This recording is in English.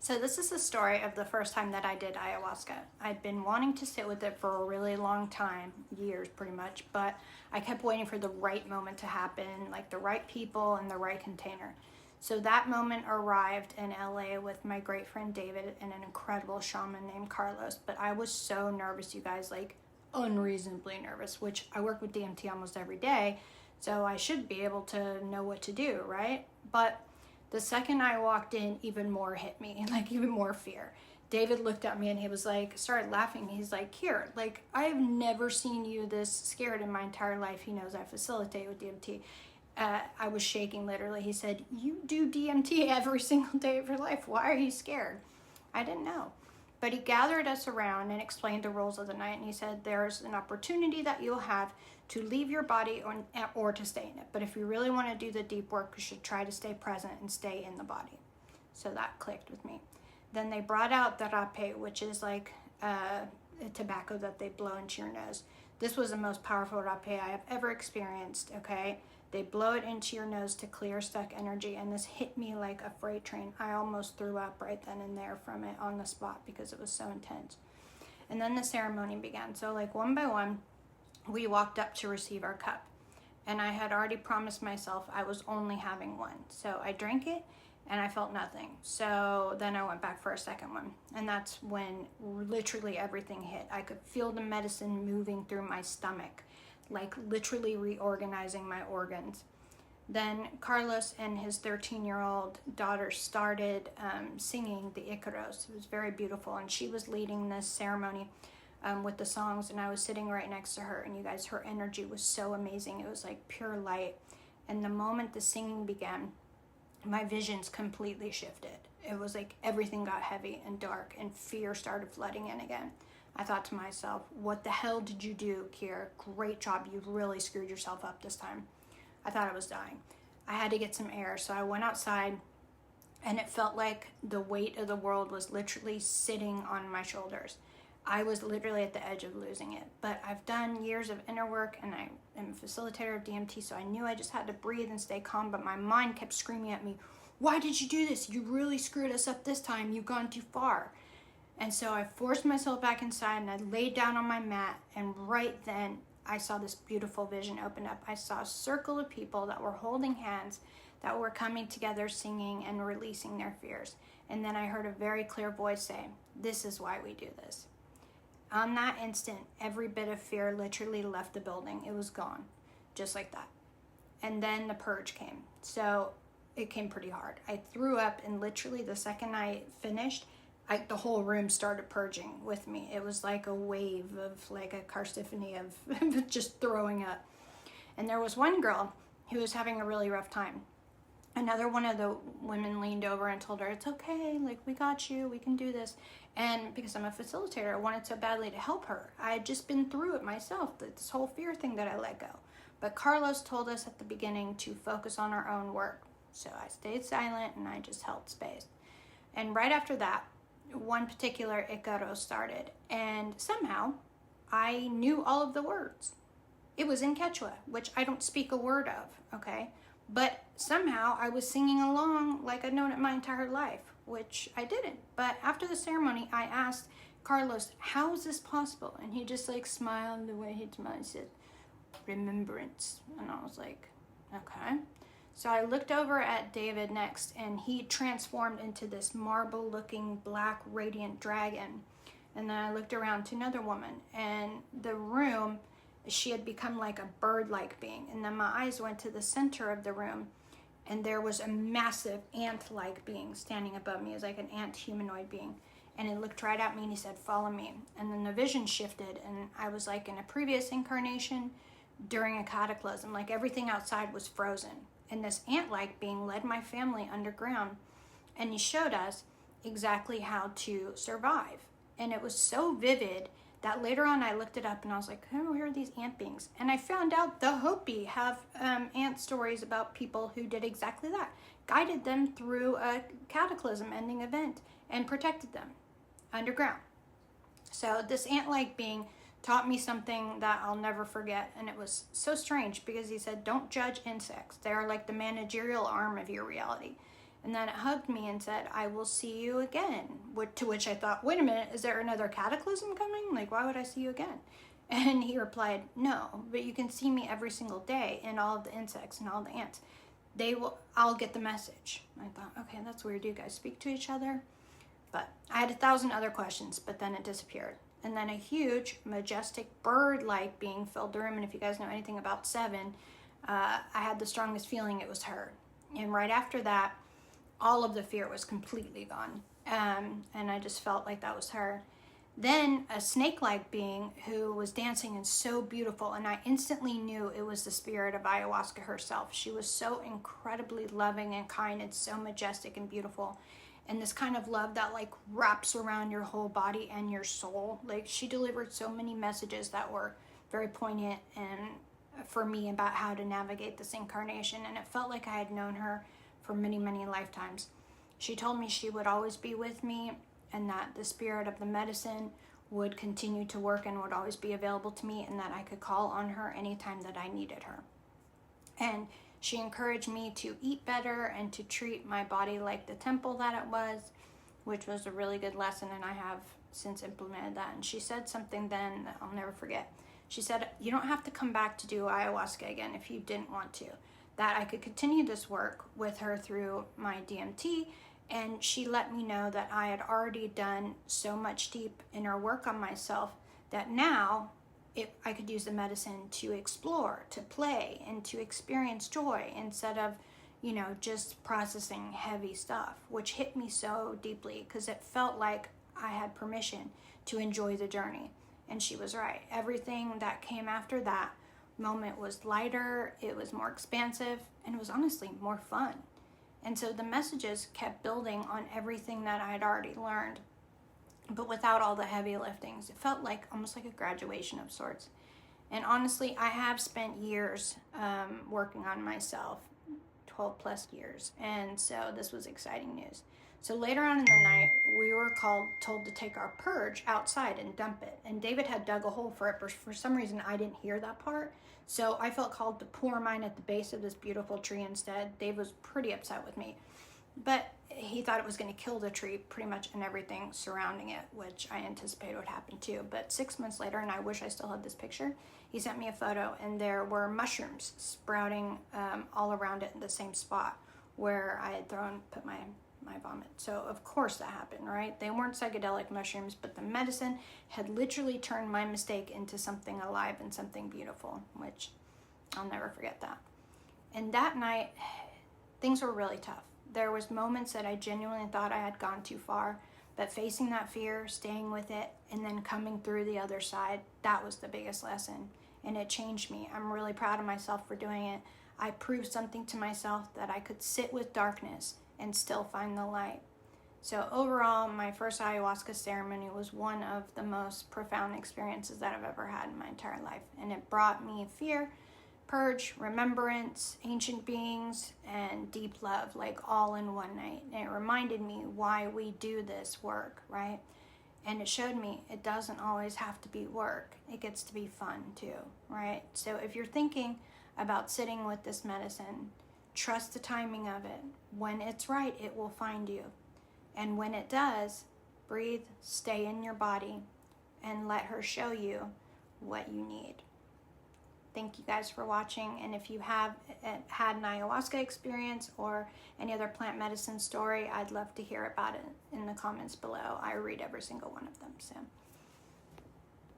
So this is the story of the first time that I did ayahuasca. I'd been wanting to sit with it for a really long time, years pretty much, but I kept waiting for the right moment to happen, like the right people and the right container. So that moment arrived in LA with my great friend David and an incredible shaman named Carlos. But I was so nervous, you guys, like unreasonably nervous, which I work with DMT almost every day, so I should be able to know what to do, right? But the second I walked in, even more hit me, like even more fear. David looked at me and he was like, started laughing. He's like, here, like I have never seen you this scared in my entire life. He knows I facilitate with DMT. I was shaking literally. He said, you do DMT every single day of your life. Why are you scared? I didn't know. But he gathered us around and explained the rules of the night. And he said, there's an opportunity that you'll have to leave your body or to stay in it. But if you really want to do the deep work, you should try to stay present and stay in the body. So that clicked with me. Then they brought out the rapé, which is like a tobacco that they blow into your nose. This was the most powerful rapé I have ever experienced, okay? They blow it into your nose to clear stuck energy, and this hit me like a freight train. I almost threw up right then and there from it on the spot because it was so intense. And then the ceremony began. So like one by one, we walked up to receive our cup. And I had already promised myself I was only having one. So I drank it and I felt nothing. So then I went back for a second one. And that's when literally everything hit. I could feel the medicine moving through my stomach, like literally reorganizing my organs. Then Carlos and his 13-year-old daughter started singing the Icaros. It was very beautiful. And she was leading this ceremony with the songs, and I was sitting right next to her, and you guys, her energy was so amazing. It was like pure light. And the moment the singing began, my visions completely shifted. It was like everything got heavy and dark, and fear started flooding in again. I thought to myself, what the hell did you do, Kier? Great job. You really screwed yourself up this time. I thought I was dying. I had to get some air, so I went outside, and it felt like the weight of the world was literally sitting on my shoulders. I was literally at the edge of losing it. But I've done years of inner work, and I am a facilitator of DMT, so I knew I just had to breathe and stay calm, but my mind kept screaming at me, why did you do this? You really screwed us up this time. You've gone too far. And so I forced myself back inside, and I laid down on my mat, and right then I saw this beautiful vision open up. I saw a circle of people that were holding hands, that were coming together, singing and releasing their fears. And then I heard a very clear voice say, this is why we do this. On that instant, every bit of fear literally left the building. It was gone, just like that. And then the purge came. So it came pretty hard. I threw up, and literally the second I finished, the whole room started purging with me. It was like a wave of like a Carstiphany of just throwing up. And there was one girl who was having a really rough time. Another one of the women leaned over and told her, it's okay, like we got you, we can do this. And because I'm a facilitator, I wanted so badly to help her. I had just been through it myself, this whole fear thing that I let go. But Carlos told us at the beginning to focus on our own work. So I stayed silent and I just held space. And right after that, one particular Icaro started, and somehow I knew all of the words. It was in Quechua, which I don't speak a word of, okay? But somehow I was singing along like I'd known it my entire life, which I didn't. But after the ceremony, I asked Carlos, how is this possible? And he just like smiled the way he smiled. He said, remembrance. And I was like, okay. So I looked over at David next, and he transformed into this marble-looking black radiant dragon. And then I looked around to another woman, and the room, she had become like a bird-like being. And then my eyes went to the center of the room, and there was a massive ant-like being standing above me. It was like an ant humanoid being. And it looked right at me, and he said, follow me. And then the vision shifted, and I was like in a previous incarnation during a cataclysm. Like everything outside was frozen. And this ant-like being led my family underground, and he showed us exactly how to survive. And it was so vivid that later on I looked it up, and I was like, who are these ant beings? And I found out the Hopi have ant stories about people who did exactly that, guided them through a cataclysm-ending event and protected them underground. So this ant-like being taught me something that I'll never forget, and it was so strange because he said, don't judge insects. They are like the managerial arm of your reality. And then it hugged me and said, I will see you again. To which I thought, wait a minute, is there another cataclysm coming? Like, why would I see you again? And he replied, no, but you can see me every single day, and all of the insects and all the ants. I'll get the message. I thought, okay, that's weird. Do you guys speak to each other? But I had 1,000 other questions, but then it disappeared. And then a huge, majestic bird-like being filled the room. And if you guys know anything about Seven, I had the strongest feeling it was her. And right after that, all of the fear was completely gone. And I just felt like that was her. Then a snake-like being who was dancing and so beautiful, and I instantly knew it was the spirit of Ayahuasca herself. She was so incredibly loving and kind and so majestic and beautiful. And this kind of love that like wraps around your whole body and your soul. Like, she delivered so many messages that were very poignant and for me about how to navigate this incarnation. And it felt like I had known her for many, many lifetimes. She told me she would always be with me, and that the spirit of the medicine would continue to work and would always be available to me, and that I could call on her anytime that I needed her. And she encouraged me to eat better and to treat my body like the temple that it was, which was a really good lesson, and I have since implemented that. And she said something then that I'll never forget. She said, you don't have to come back to do ayahuasca again if you didn't want to. That I could continue this work with her through my DMT. And she let me know that I had already done so much deep inner work on myself that now I could use the medicine to explore, to play, and to experience joy instead of, just processing heavy stuff, which hit me so deeply because it felt like I had permission to enjoy the journey. And she was right. Everything that came after that moment was lighter, it was more expansive, and it was honestly more fun. And so the messages kept building on everything that I had already learned, but without all the heavy liftings. It felt like almost like a graduation of sorts. And honestly, I have spent years working on myself, 12 plus years. And so this was exciting news. So later on in the night, we were told to take our purge outside and dump it. And David had dug a hole for it, but for some reason I didn't hear that part. So I felt called to pour mine at the base of this beautiful tree instead. Dave was pretty upset with me, but he thought it was going to kill the tree pretty much and everything surrounding it, which I anticipated would happen too. But 6 months later, and I wish I still had this picture, he sent me a photo, and there were mushrooms sprouting all around it in the same spot where I had put my vomit. So of course that happened, right? They weren't psychedelic mushrooms, but the medicine had literally turned my mistake into something alive and something beautiful, which I'll never forget that. And that night, things were really tough. There was moments that I genuinely thought I had gone too far, but facing that fear, staying with it, and then coming through the other side, that was the biggest lesson. And it changed me. I'm really proud of myself for doing it. I proved something to myself, that I could sit with darkness and still find the light. So overall, my first ayahuasca ceremony was one of the most profound experiences that I've ever had in my entire life. And it brought me fear, purge, remembrance, ancient beings, and deep love, like all in one night. And it reminded me why we do this work, right? And it showed me it doesn't always have to be work. It gets to be fun too, right? So if you're thinking about sitting with this medicine, trust the timing of it. When it's right, it will find you. And when it does, breathe, stay in your body, and let her show you what you need. Thank you guys for watching. And if you have had an ayahuasca experience or any other plant medicine story, I'd love to hear about it in the comments below. I read every single one of them. So